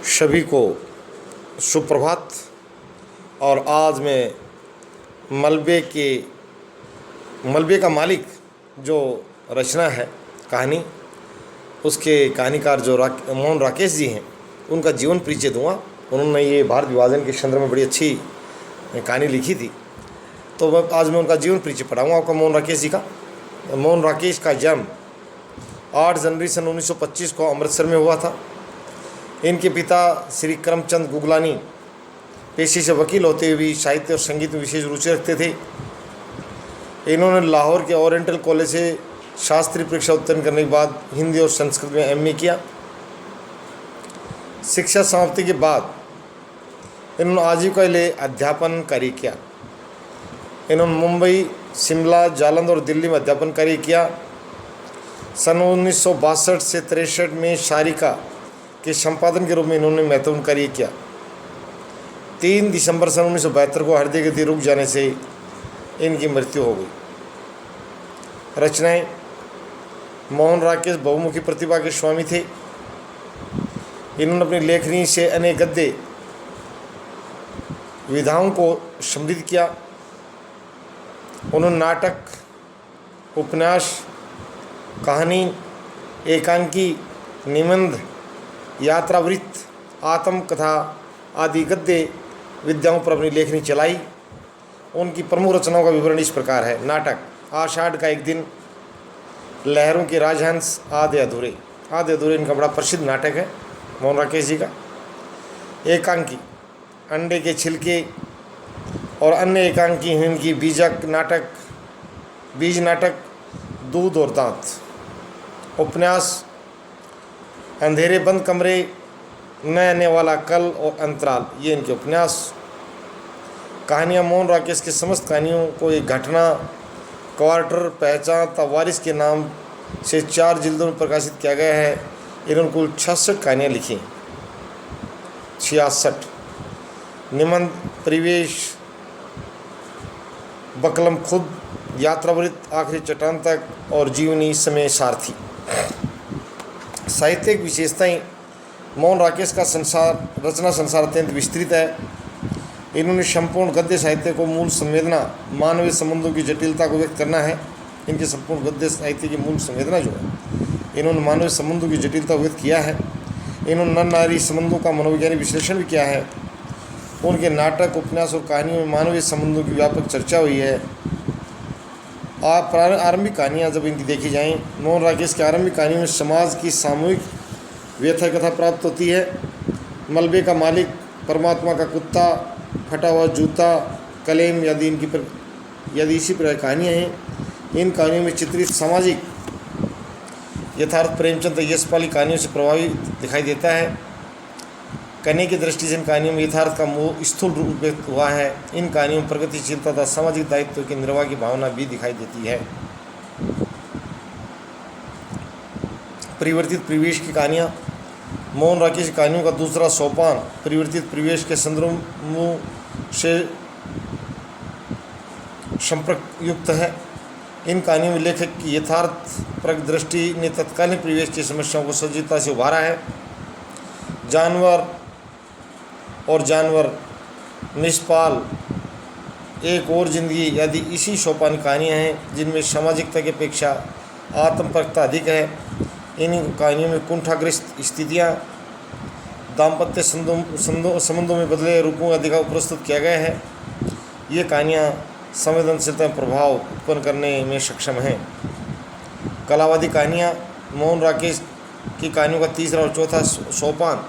सभी को सुप्रभात। और आज मैं मलबे का मालिक जो रचना है कहानी, उसके कहानीकार जो मोहन राकेश जी हैं, उनका जीवन परिचय दूंगा। उन्होंने ये भारत विभाजन के संदर्भ में बड़ी अच्छी कहानी लिखी थी, तो आज मैं उनका जीवन परिचय पढ़ाऊँगा आपका, मोहन राकेश जी का। मोहन राकेश का जन्म 8 जनवरी सन 1925 को अमृतसर में हुआ था। इनके पिता श्री करमचंद गुगलानी पेशे से वकील होते हुए भी साहित्य और संगीत में विशेष रुचि रखते थे। इन्होंने लाहौर के ओरिएंटल कॉलेज से शास्त्रीय परीक्षा उत्तीर्ण करने के बाद हिंदी और संस्कृत में एमए किया। शिक्षा समाप्ति के बाद इन्होंने आजीविका के लिए अध्यापन कार्य किया। इन्होंने मुंबई, शिमला, जालंधर और दिल्ली में अध्यापन कार्य किया। सन 1962 से 63 में शारिका के संपादन के रूप में इन्होंने महत्वपूर्ण कार्य किया। 3 दिसंबर सन 1972 को हृदय गति रुक जाने से इनकी मृत्यु हो गई। रचनाएं: मोहन राकेश बहुमुखी प्रतिभा के स्वामी थे। इन्होंने अपनी लेखनी से अनेक गद्य विधाओं को समृद्ध किया। उन्होंने नाटक, उपन्यास, कहानी, एकांकी, निबंध, यात्रावृत्त, आत्मकथा आदि गद्य विद्याओं पर अपनी लेखनी चलाई। उनकी प्रमुख रचनाओं का विवरण इस प्रकार है। नाटक: आषाढ़ का एक दिन, लहरों के राजहंस, आधे अधूरे। आधे अधूरे इनका बड़ा प्रसिद्ध नाटक है मोहन राकेश जी का। एकांकी: अंडे के छिलके और अन्य एकांकी हैं इनकी। बीज नाटक, दूध और दांत। उपन्यास: अंधेरे बंद कमरे, न आने वाला कल और अंतराल, ये इनके उपन्यास। कहानियाँ: मोहन राकेश के समस्त कहानियों को एक घटना, क्वार्टर, पहचान तथा वारिस के नाम से 4 जिल्दों में प्रकाशित किया गया है। इन्होंने कुल 66 कहानियाँ लिखी। 66 निबंध: परिवेश, बकलम खुद, यात्रावृत्त, आखिरी चट्टान तक और जीवनी समय सारथी। साहित्यिक विशेषताएं: मोहन राकेश का रचना संसार अत्यंत विस्तृत है। इन्होंने संपूर्ण गद्य साहित्य को मूल संवेदना, मानवीय संबंधों की जटिलता को व्यक्त करना है। इनके संपूर्ण गद्य साहित्य की मूल संवेदना जो है, इन्होंने मानवीय संबंधों की जटिलता को व्यक्त किया है। इन्होंने नर नारी संबंधों का मनोवैज्ञानिक विश्लेषण भी किया है। उनके नाटक, उपन्यास और कहानियों में मानवीय संबंधों की व्यापक चर्चा हुई है। आरंभिक कहानियाँ जब इनकी देखी जाएं, मोहन राकेश की आरंभिक कहानियों में समाज की सामूहिक व्यथा कथा प्राप्त होती है। मलबे का मालिक, परमात्मा का कुत्ता, फटा हुआ जूता, कलेम यदि इसी प्रकार कहानियाँ हैं। इन कहानियों में चित्रित सामाजिक यथार्थ प्रेमचंद यशपाली कहानियों से प्रभावित दिखाई देता है। कहने की दृष्टि से इन कहानियों में यथार्थ का मोह स्थूल रूप व्यक्त हुआ है। इन कहानियों में प्रगतिशीलता तथा सामाजिक दायित्व की निर्वाह की भावना भी दिखाई देती है। परिवर्तित परिवेश की कहानियाँ: मोहन राकेश की कहानियों का दूसरा सोपान परिवर्तित परिवेश के संदर्भों से संपर्कयुक्त है। इन कहानियों में लेखक की यथार्थपरक दृष्टि ने तत्कालीन परिवेश की समस्याओं को सजीवता से उभारा है। जानवर, निष्पाल, एक और जिंदगी आदि इसी सोपान कहानियाँ हैं जिनमें सामाजिकता की अपेक्षा आत्मपरकता अधिक है। इन कहानियों में कुंठाग्रस्त स्थितियाँ, दाम्पत्य संबंधों में बदले रूपों आदि का प्रस्तुत किया गया है। ये कहानियाँ संवेदनशीलता में प्रभाव उत्पन्न करने में सक्षम हैं। कलावादी कहानियाँ: मोहन राकेश की कहानियों का तीसरा और चौथा सोपान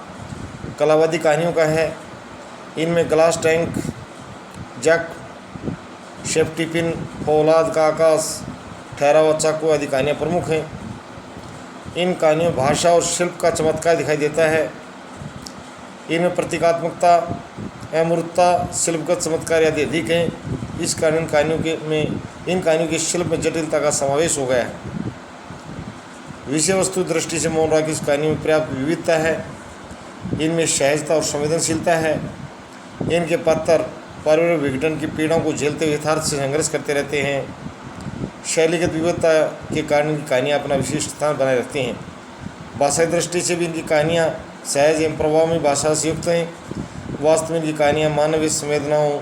कलावादी कहानियों का है। इनमें glass tank, jack, safety pin, फौलाद का आकाश, ठहरा हुआ चाकू आदि कहानियाँ प्रमुख हैं। इन कहानियों में भाषा और शिल्प का चमत्कार दिखाई देता है। इनमें प्रतीकात्मकता, अमूर्तता, शिल्पगत चमत्कार आदि अधिक हैं। इस कारण इन कहानियों के शिल्प में जटिलता का समावेश हो गया है। विषय वस्तु दृष्टि से मोहन राकेश कहानियों में पर्याप्त विविधता है। इनमें सहजता और संवेदनशीलता है। इनके पात्र पारिवारिक विघटन की पीड़ाओं को झेलते हुए यथार्थ से संघर्ष करते रहते हैं। शैलीगत विविधता के कारण इनकी कहानियाँ अपना विशिष्ट स्थान बनाए रखती हैं। भाषाई दृष्टि से भी इनकी कहानियाँ सहज एवं प्रभावमयी भाषा से युक्त हैं। वास्तव में इनकी कहानियाँ मानवीय संवेदनाओं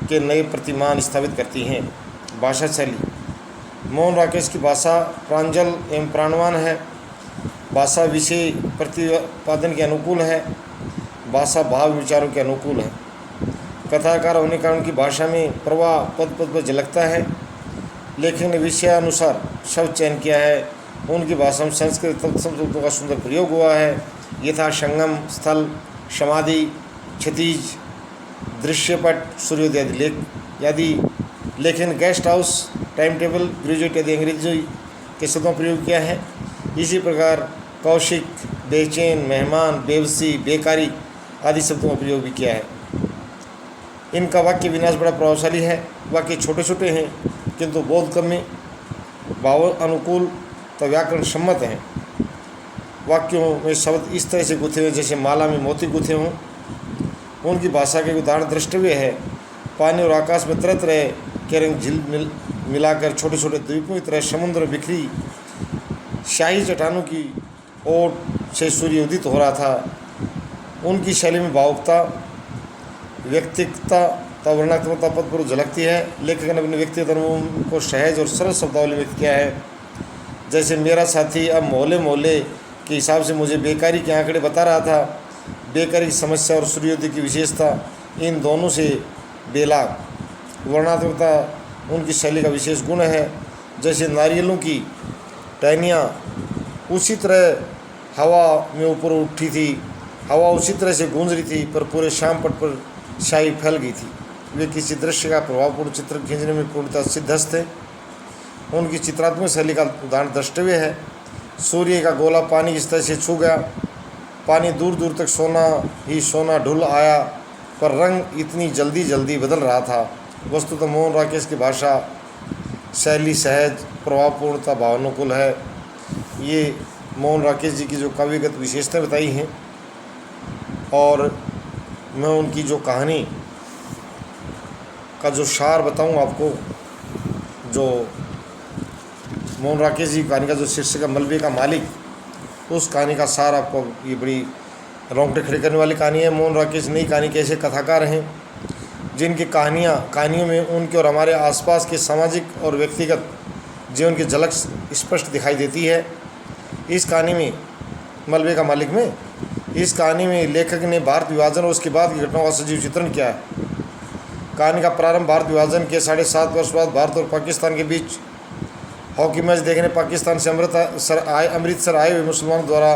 के नए प्रतिमान स्थापित करती हैं। भाषा शैली, मोहन राकेश की भाषा प्रांजल एवं प्राणवान है। भाषा विषय प्रतिपादन के अनुकूल है। भाषा भाव विचारों के अनुकूल है। कथाकार होने का उनकी भाषा में प्रवाह पद पद पर झलकता है। लेखक ने विषयानुसार शब्द चयन किया है। उनकी भाषा में संस्कृत शब्दों का सुंदर प्रयोग हुआ है, यथा संगम, स्थल, समाधि, क्षितिज, दृश्यपट, सूर्योदय आदि लेखन guest house, time table, graduate आदि अंग्रेजी के शब्दों का प्रयोग किया है। इसी प्रकार कौशिक, बेचैन, मेहमान, बेबसी, बेकारी आदि शब्दों का प्रयोग भी किया है। इनका वाक्य विन्यास बड़ा प्रभावशाली है। वाक्य छोटे छोटे हैं किंतु बोधगम्य, भाव अनुकूल तो व्याकरण सम्मत हैं। वाक्यों में शब्द इस तरह से गुथे हुए जैसे माला में मोती गुथे हों। उनकी भाषा के उदाहरण द्रष्टव्य है। पानी और आकाश में तरह तरह के रंग झिल मिलाकर छोटे छोटे द्वीपों की तरह समुद्र बिखरी शाही चट्टानों की ओर से सूर्य उदित हो रहा था। उनकी शैली में भावुकता, व्यक्तिगतता तथा वर्णात्मकता पदपूर्वक झलकती है। लेखक ने अपने व्यक्तिगत अनुभव को सहज और सरल शब्दावली व्यक्त किया है। जैसे मेरा साथी अब मोहल्ले मोहल्ले के हिसाब से मुझे बेकारी के आंकड़े बता रहा था। बेकारी की समस्या और सूर्योदय की विशेषता, इन दोनों से बेलाग। वर्णात्मकता उनकी शैली का विशेष गुण है। जैसे नारियलों की टहनियाँ उसी तरह हवा में ऊपर उठी थी, हवा उसी तरह से गूंज रही थी, पर पूरे शाम पट पर शाही फैल गई थी। वे किसी दृश्य का प्रभावपूर्ण चित्र खींचने में पूर्णतः सिद्धस्त थे। उनकी चित्रात्मक शैली का उदाहरण द्रष्टव्य है। सूर्य का गोला पानी इस तरह से छू गया, पानी दूर दूर तक सोना ही सोना ढुल आया, पर रंग इतनी जल्दी जल्दी बदल रहा था। वस्तुतः मोहन राकेश की भाषा शैली सहज, प्रभावपूर्णता, भावानुकूल है। ये मोहन राकेश जी की जो काव्यगत विशेषताएं बताई हैं, और मैं उनकी जो कहानी का जो सार बताऊं आपको, जो मोहन राकेश जी की कहानी का जो शीर्षक है मलबे का मालिक, उस कहानी का सार आपको, ये बड़ी रोंगटे खड़े करने वाली कहानी है। मोहन राकेश नई कहानी के ऐसे कथाकार हैं जिनकी कहानियों में उनके और हमारे आसपास के सामाजिक और व्यक्तिगत जीवन की झलक स्पष्ट दिखाई देती है। इस कहानी में, मलबे का मालिक में, इस कहानी में लेखक ने भारत विभाजन और उसके बाद की घटनाओं का सजीव चित्रण किया है। कहानी का प्रारंभ भारत विभाजन के 7.5 वर्ष बाद भारत और पाकिस्तान के बीच हॉकी मैच देखने पाकिस्तान से अमृतसर आए हुए मुसलमानों द्वारा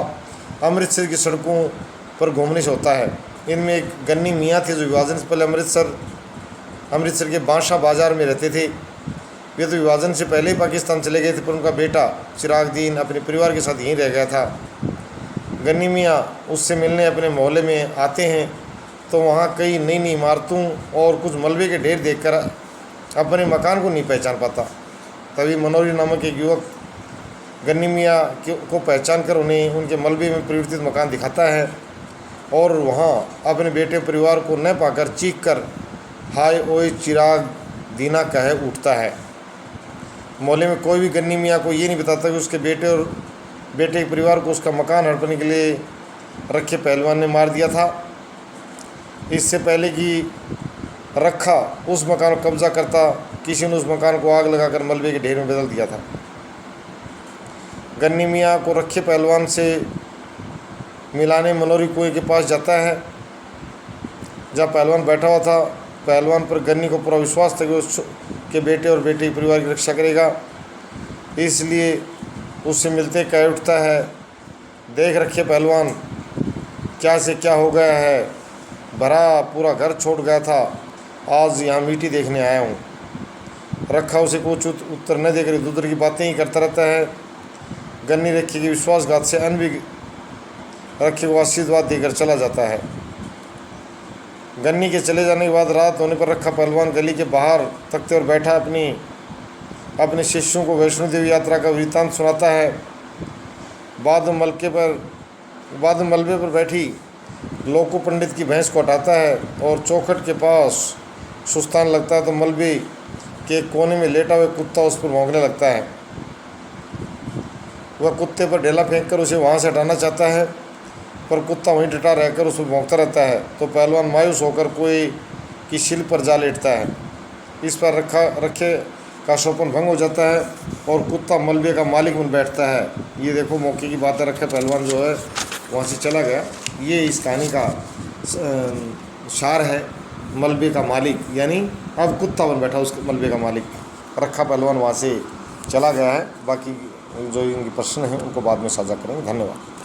अमृतसर की सड़कों पर घूमने से होता है। इनमें एक गन्नी मियाँ थे जो विभाजन से पहले अमृतसर के बादशाह बाज़ार में रहते थे। वे तो विभाजन से पहले ही पाकिस्तान चले गए थे, पर उनका बेटा चिरागदीन अपने परिवार के साथ यहीं रह गया था। गन्नी मियाँ उससे मिलने अपने मोहल्ले में आते हैं तो वहाँ कई नई नई इमारतों और कुछ मलबे के ढेर देखकर अपने मकान को नहीं पहचान पाता। तभी मनोरी नामक एक युवक गन्नी मियाँ को पहचान कर उन्हें उनके मलबे में परिवर्तित मकान दिखाता है और वहाँ अपने बेटे परिवार को न पाकर चीख कर हाय ओए चिराग दीना कहे उठता है। मोहल्ले में कोई भी गन्नी मियाँ को ये नहीं बताता कि उसके बेटे के परिवार को उसका मकान हड़पने के लिए रखे पहलवान ने मार दिया था। इससे पहले कि रखा उस मकान को कब्जा करता, किसी ने उस मकान को आग लगाकर मलबे के ढेर में बदल दिया था। गन्नी मियाँ को रखे पहलवान से मिलाने मनोरी कुएं के पास जाता है जहाँ पहलवान बैठा हुआ था। पहलवान पर गन्नी को पूरा विश्वास था कि उसके बेटे और बेटे के परिवार की रक्षा करेगा, इसलिए उससे मिलते कह उठता है, देख रखे पहलवान, क्या से क्या हो गया है, भरा पूरा घर छोड़ गया था, आज यहाँ मिट्टी देखने आया हूँ। रखा उसे कुछ उत्तर न देकर इधर उधर की बातें ही करता रहता है। गन्नी रखी की विश्वासघात से अन भी रखे को आशीर्वाद देकर चला जाता है। गन्नी के चले जाने के बाद रात होने पर रखा पहलवान गली के बाहर तख्ते और बैठा अपने शिष्यों को वैष्णो देवी यात्रा का वृत्तांत सुनाता है। बाद में मलबे पर बैठी लोको पंडित की भैंस को हटाता है और चौखट के पास सुस्तान लगता है तो मलबे के कोने में लेटा हुआ कुत्ता उस पर भौंकने लगता है। वह कुत्ते पर ढेला फेंककर उसे वहाँ से हटाना चाहता है। पर कुत्ता वहीं डटा रहकर उसमें भौंकता रहता है तो पहलवान मायूस होकर कोई की शिल पर जा लेटता है। इस पर रखे का शोपन भंग हो जाता है और कुत्ता मलबे का मालिक बन बैठता है। ये देखो मौके की बात है, रखे पहलवान जो है वहाँ से चला गया। ये इस कहानी का सार है, मलबे का मालिक, यानी अब कुत्ता बन बैठा उस मलबे का मालिक, रखा पहलवान वहाँ से चला गया है। बाकी जो इनके प्रश्न हैं उनको बाद में साझा करेंगे। धन्यवाद।